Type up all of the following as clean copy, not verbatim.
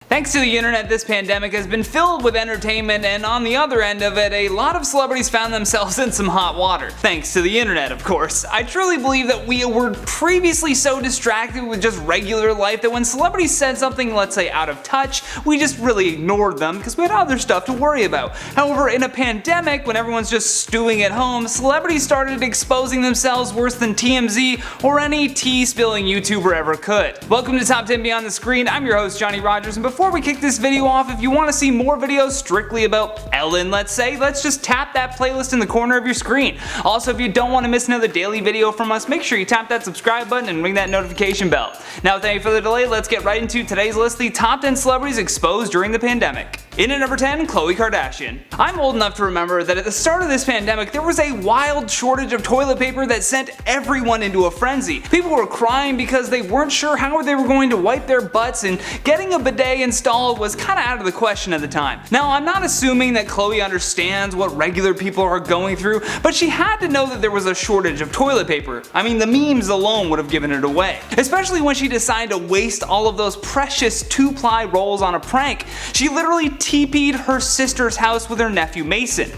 Thanks to the internet, this pandemic has been filled with entertainment, and on the other end of it, a lot of celebrities found themselves in some hot water. Thanks to the internet, of course. I truly believe that we were previously so distracted with just regular life that when celebrities said something, let's say, out of touch, we just really ignored them because we had other stuff to worry about. However, in a pandemic, when everyone's just stewing at home, celebrities started exposing themselves worse than TMZ or any tea-spilling YouTuber ever could. Welcome to Top 10 Beyond the Screen. I'm your host, Johnny Rogers, and before we kick this video off, if you want to see more videos strictly about Ellen, let's say, let's just tap that playlist in the corner of your screen. Also, if you don't want to miss another daily video from us, make sure you tap that subscribe button and ring that notification bell. Now, without any further delay, let's get right into today's list, the top 10 celebrities exposed during the pandemic. In at number 10, Khloe Kardashian. I'm old enough to remember that at the start of this pandemic, there was a wild shortage of toilet paper that sent everyone into a frenzy. People were crying because they weren't sure how they were going to wipe their butts, and getting a bidet installed was kinda out of the question at the time. Now, I'm not assuming that Khloe understands what regular people are going through, but she had to know that there was a shortage of toilet paper. I mean, the memes alone would have given it away. Especially when she decided to waste all of those precious 2-ply rolls on a prank. She literally TP'd her sister's house with her nephew Mason.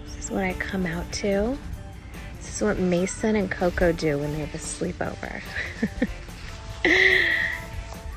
This is what I come out to. This is what Mason and Coco do when they have a sleepover.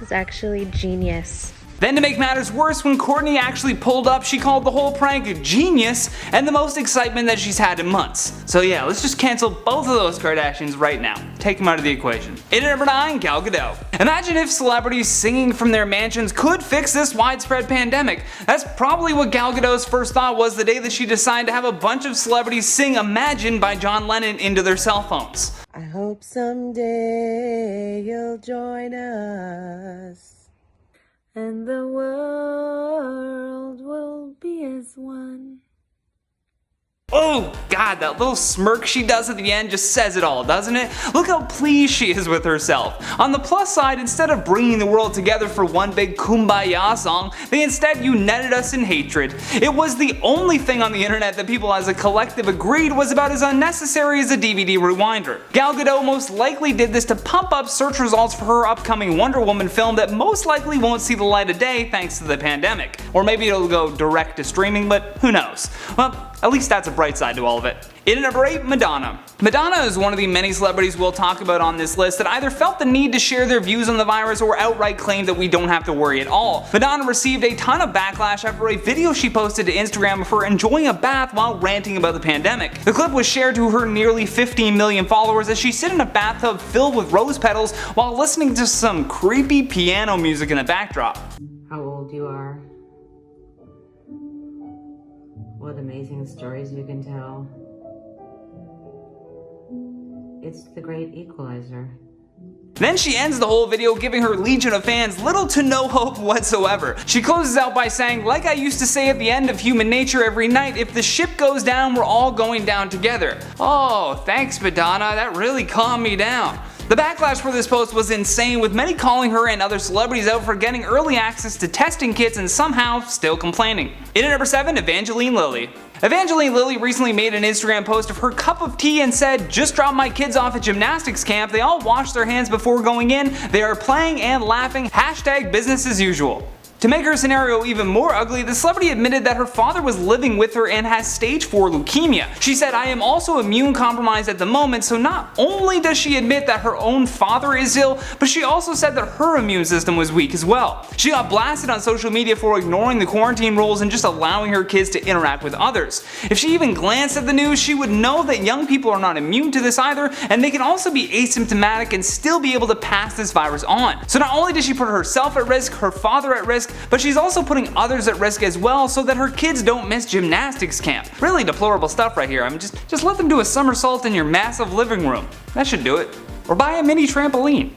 It's actually genius. Then to make matters worse, when Kourtney actually pulled up, she called the whole prank genius and the most excitement that she's had in months. So yeah, let's just cancel both of those Kardashians right now. Take them out of the equation. In at number 9, Gal Gadot. Imagine if celebrities singing from their mansions could fix this widespread pandemic. That's probably what Gal Gadot's first thought was the day that she decided to have a bunch of celebrities sing Imagine by John Lennon into their cell phones. I hope someday you'll join us, and the world will be as one. Oh god, that little smirk she does at the end just says it all, doesn't it? Look how pleased she is with herself. On the plus side, instead of bringing the world together for one big kumbaya song, they instead united us in hatred. It was the only thing on the internet that people as a collective agreed was about as unnecessary as a DVD rewinder. Gal Gadot most likely did this to pump up search results for her upcoming Wonder Woman film that most likely won't see the light of day thanks to the pandemic. Or maybe it'll go direct to streaming, but who knows. Well, at least that's a bright side to all of it. In at number 8, Madonna. Madonna is one of the many celebrities we'll talk about on this list that either felt the need to share their views on the virus or outright claimed that we don't have to worry at all. Madonna received a ton of backlash after a video she posted to Instagram of her enjoying a bath while ranting about the pandemic. The clip was shared to her nearly 15 million followers as she sit in a bathtub filled with rose petals while listening to some creepy piano music in the backdrop. How old you are, what amazing stories you can tell. It's the great equalizer. Then she ends the whole video giving her legion of fans little to no hope whatsoever. She closes out by saying, "Like I used to say at the end of Human Nature every night, if the ship goes down, we're all going down together." Oh, thanks Madonna, that really calmed me down. The backlash for this post was insane, with many calling her and other celebrities out for getting early access to testing kits and somehow still complaining. In at number 7, Evangeline Lilly. Evangeline Lilly recently made an Instagram post of her cup of tea and said, "Just dropped my kids off at gymnastics camp. They all washed their hands before going in. They are playing and laughing. Hashtag business as usual." To make her scenario even more ugly, the celebrity admitted that her father was living with her and has stage 4 leukemia. She said, "I am also immune compromised at the moment," so not only does she admit that her own father is ill, but she also said that her immune system was weak as well. She got blasted on social media for ignoring the quarantine rules and just allowing her kids to interact with others. If she even glanced at the news, she would know that young people are not immune to this either, and they can also be asymptomatic and still be able to pass this virus on. So not only did she put herself at risk, her father at risk, but she's also putting others at risk as well so that her kids don't miss gymnastics camp. Really deplorable stuff right here. I mean, just let them do a somersault in your massive living room. That should do it. Or buy a mini trampoline.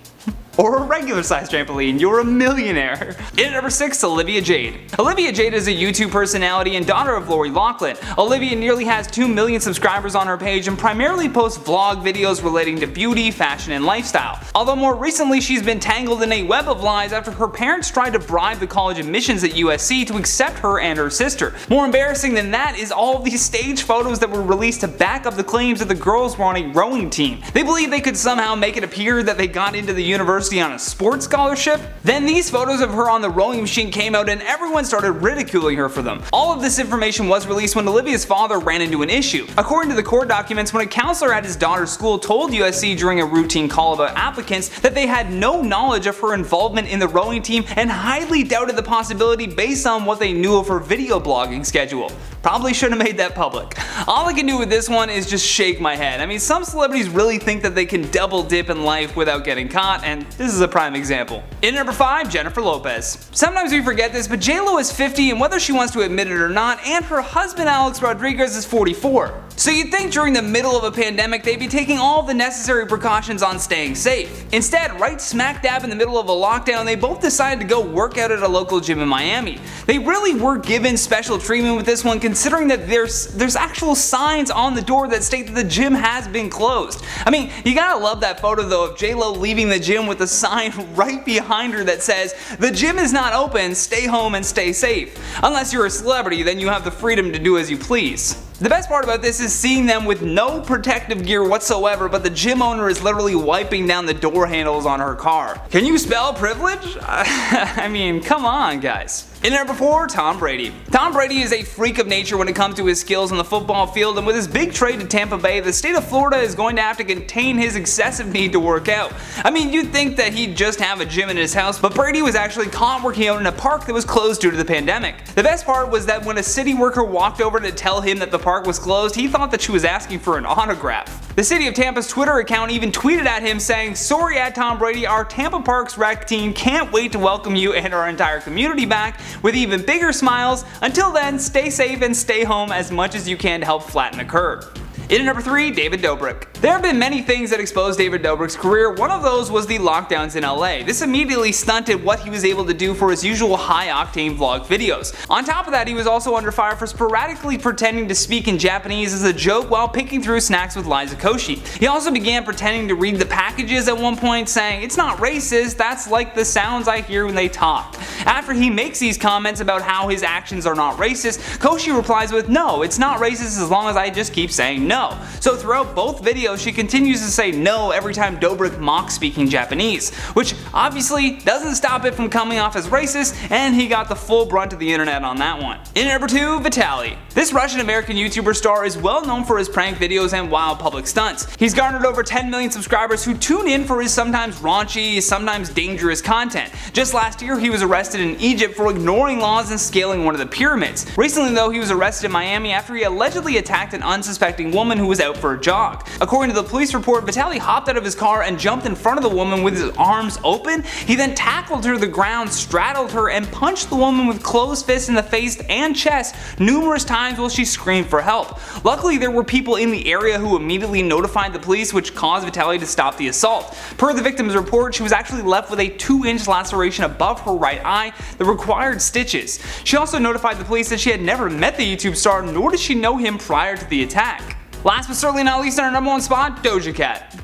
or a regular size trampoline, you're a millionaire. In at number 6, Olivia Jade. Olivia Jade is a YouTube personality and daughter of Lori Loughlin. Olivia nearly has 2 million subscribers on her page and primarily posts vlog videos relating to beauty, fashion, and lifestyle. Although more recently she's been tangled in a web of lies after her parents tried to bribe the college admissions at USC to accept her and her sister. More embarrassing than that is all of these staged photos that were released to back up the claims that the girls were on a rowing team. They believed they could somehow make it appear that they got into the university university on a sports scholarship. Then these photos of her on the rowing machine came out and everyone started ridiculing her for them. All of this information was released when Olivia's father ran into an issue. According to the court documents, when a counselor at his daughter's school told USC during a routine call about applicants that they had no knowledge of her involvement in the rowing team and highly doubted the possibility based on what they knew of her video blogging schedule. Probably should have made that public. All I can do with this one is just shake my head. I mean, some celebrities really think that they can double dip in life without getting caught, and this is a prime example. In number 5, Jennifer Lopez. Sometimes we forget this, but JLo is 50, and whether she wants to admit it or not, and her husband Alex Rodriguez is 44. So you'd think during the middle of a pandemic they'd be taking all the necessary precautions on staying safe. Instead, right smack dab in the middle of a lockdown, they both decided to go work out at a local gym in Miami. They really were given special treatment with this one, considering that there's actual signs on the door that state that the gym has been closed. I mean, you gotta love that photo though of JLo leaving the gym with a sign right behind her that says, "The gym is not open, stay home and stay safe." Unless you're a celebrity, then you have the freedom to do as you please. The best part about this is seeing them with no protective gear whatsoever, but the gym owner is literally wiping down the door handles on her car. Can you spell privilege? I mean, come on guys. In number 4, Tom Brady. Tom Brady is a freak of nature when it comes to his skills on the football field, and with his big trade to Tampa Bay, the state of Florida is going to have to contain his excessive need to work out. I mean, you'd think that he'd just have a gym in his house, but Brady was actually caught working out in a park that was closed due to the pandemic. The best part was that when a city worker walked over to tell him that the park was closed, he thought that she was asking for an autograph. The city of Tampa's Twitter account even tweeted at him saying, "Sorry at Tom Brady, our Tampa Parks rec team can't wait to welcome you and our entire community back with even bigger smiles. Until then, stay safe and stay home as much as you can to help flatten the curve." In at number 3, David Dobrik. There have been many things that exposed David Dobrik's career. One of those was the lockdowns in LA. This immediately stunted what he was able to do for his usual high-octane vlog videos. On top of that, he was also under fire for sporadically pretending to speak in Japanese as a joke while picking through snacks with Liza Koshy. He also began pretending to read the packages at one point, saying, "It's not racist, that's like the sounds I hear when they talk." After he makes these comments about how his actions are not racist, Koshy replies with, "No, it's not racist as long as I just keep saying no." So throughout both videos, she continues to say no every time Dobrik mocks speaking Japanese, which obviously doesn't stop it from coming off as racist, and he got the full brunt of the internet on that one. In number 2, Vitali. This Russian-American YouTuber star is well known for his prank videos and wild public stunts. He's garnered over 10 million subscribers who tune in for his sometimes raunchy, sometimes dangerous content. Just last year, he was arrested in Egypt for ignoring laws and scaling one of the pyramids. Recently though, he was arrested in Miami after he allegedly attacked an unsuspecting woman who was out for a jog. According to the police report, Vitali hopped out of his car and jumped in front of the woman with his arms open. He then tackled her to the ground, straddled her, and punched the woman with closed fists in the face and chest numerous times while she screamed for help. Luckily, there were people in the area who immediately notified the police, which caused Vitali to stop the assault. Per the victim's report, she was actually left with a 2-inch laceration above her right eye that required stitches. She also notified the police that she had never met the YouTube star, nor did she know him prior to the attack. Last but certainly not least, on our number 1 spot, Doja Cat.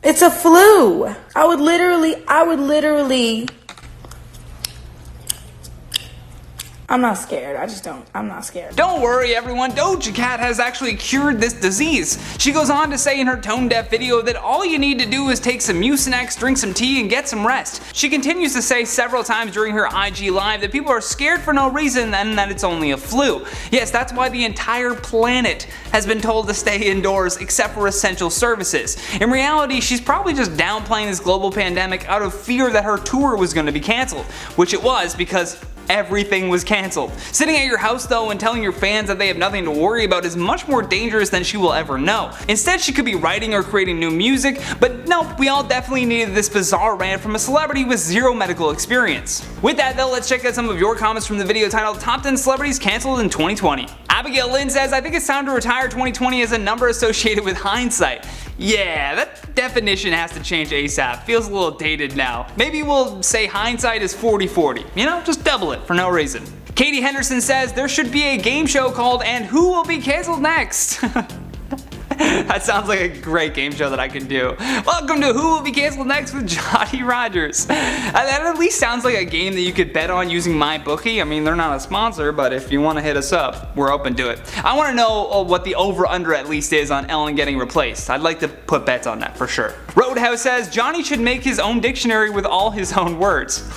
It's a flu. I would literally. I'm not scared. I'm not scared. Don't worry everyone, Doja Cat has actually cured this disease. She goes on to say in her tone-deaf video that all you need to do is take some Mucinex, drink some tea, and get some rest. She continues to say several times during her IG live that people are scared for no reason and that it's only a flu. Yes, that's why the entire planet has been told to stay indoors except for essential services. In reality, she's probably just downplaying this global pandemic out of fear that her tour was going to be cancelled, which it was because everything was cancelled. Sitting at your house though and telling your fans that they have nothing to worry about is much more dangerous than she will ever know. Instead, she could be writing or creating new music, but nope, we all definitely needed this bizarre rant from a celebrity with zero medical experience. With that though, let's check out some of your comments from the video titled Top 10 Celebrities Cancelled in 2020. Abigail Lynn says, "I think it's time to retire 2020 as a number associated with hindsight." Yeah, that definition has to change ASAP. Feels a little dated now. Maybe we'll say hindsight is 40-40. You know, just double it for no reason. Katie Henderson says, "There should be a game show called And Who Will Be Cancelled Next?" That sounds like a great game show that I could do. Welcome to Who Will Be Canceled Next with Johnny Rogers. That at least sounds like a game that you could bet on using MyBookie. I mean, they're not a sponsor, but if you want to hit us up, we're open to it. I want to know what the over-under at least is on Ellen getting replaced. I'd like to put bets on that for sure. Roadhouse says Johnny should make his own dictionary with all his own words.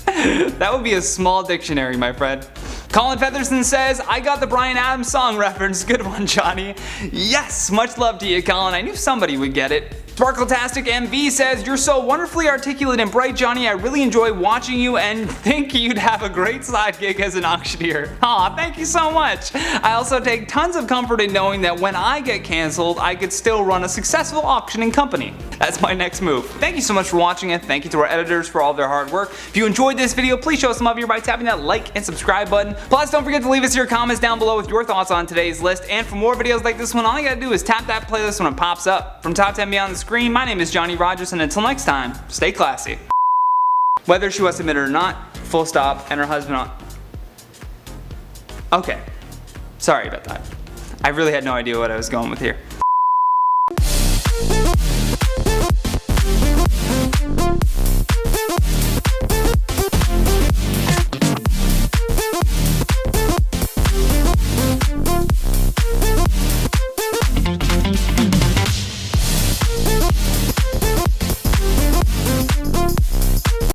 That would be a small dictionary, my friend. Colin Featherston says, I got the Bryan Adams song reference. Good one, Johnny. Yes, much love to you, Colin. I knew somebody would get it. Sparkletastic MV says, you're so wonderfully articulate and bright, Johnny. I really enjoy watching you and think you'd have a great side gig as an auctioneer. Aw, thank you so much. I also take tons of comfort in knowing that when I get canceled, I could still run a successful auctioning company. That's my next move. Thank you so much for watching and thank you to our editors for all their hard work. If you enjoyed this video, please show us some love here by tapping that like and subscribe button. Plus, don't forget to leave us your comments down below with your thoughts on today's list. And for more videos like this one, all you gotta do is tap that playlist when it pops up. From Top 10 Beyond the Screen, my name is Johnny Rogers, and until next time, stay classy. Whether she wants to admit it or not, full stop, and her husband on. Okay. Sorry about that. I really had no idea what I was going with here.